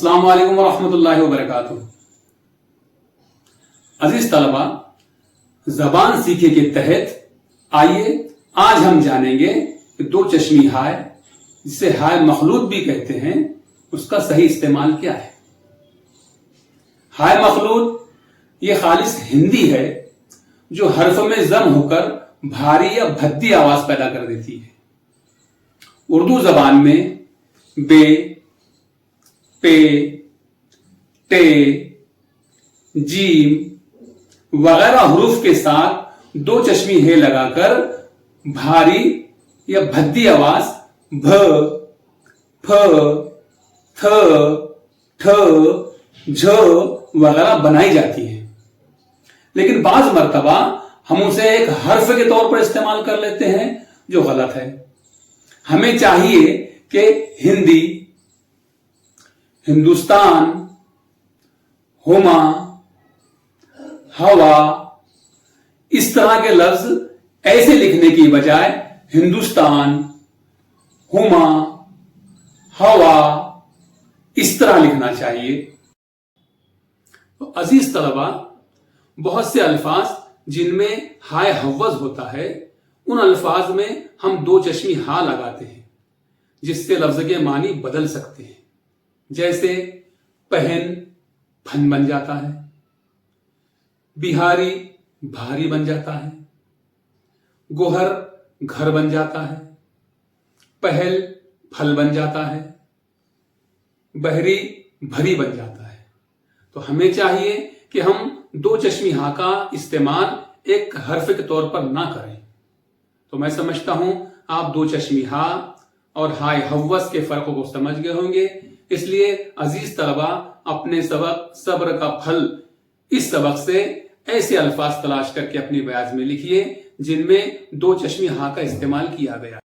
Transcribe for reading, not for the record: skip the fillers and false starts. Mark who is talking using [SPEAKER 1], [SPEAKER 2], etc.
[SPEAKER 1] अस्सलाम वालेकुम वरहमतुल्लाहि वबरकातुह। अजीज तलबा, जबान सीखे के तहत आइए आज हम जानेंगे कि दो चश्मी हाय, जिसे हाय मखलूत भी कहते हैं, उसका सही इस्तेमाल क्या है। हाय मखलूत ये खालिस हिंदी है जो हर्फ में जम होकर भारी या भद्दी आवाज पैदा कर देती है। उर्दू जबान में बे, पे, टे, जीम वगैरह हुरूफ के साथ दो चश्मी हे लगाकर भारी या भद्दी आवाज भ, फ, थ, ठ, झ वगैरह बनाई जाती है। लेकिन बाज मर्तबा हम उसे एक हर्फ के तौर पर इस्तेमाल कर लेते हैं, जो गलत है। हमें चाहिए कि हिंदी, हिंदुस्तान, हुमा, हवा इस तरह के लफ्ज ऐसे लिखने की बजाय हिंदुस्तान, हुमा, हवा इस तरह लिखना चाहिए। तो अजीज तलबा, बहुत से अल्फाज जिनमें हाय हव्वज होता है, उन अल्फाज में हम दो चश्मी हा लगाते हैं, जिससे लफ्ज के मानी बदल सकते हैं। जैसे पहन फन बन जाता है, बिहारी भारी बन जाता है, गोहर घर बन जाता है, पहल फल बन जाता है, बहरी भरी बन जाता है। तो हमें चाहिए कि हम दो चश्मी हा का इस्तेमाल एक हर्फ के तौर पर ना करें। तो मैं समझता हूं आप दो चश्मी हा और हाय हव्वस के फर्कों को समझ गए होंगे। इसलिए अजीज तलबा, अपने सबक सब्र का फल इस सबक से ऐसे अल्फाज तलाश करके अपनी बयाज में लिखिए जिनमें दो चश्मी हा का इस्तेमाल किया गया।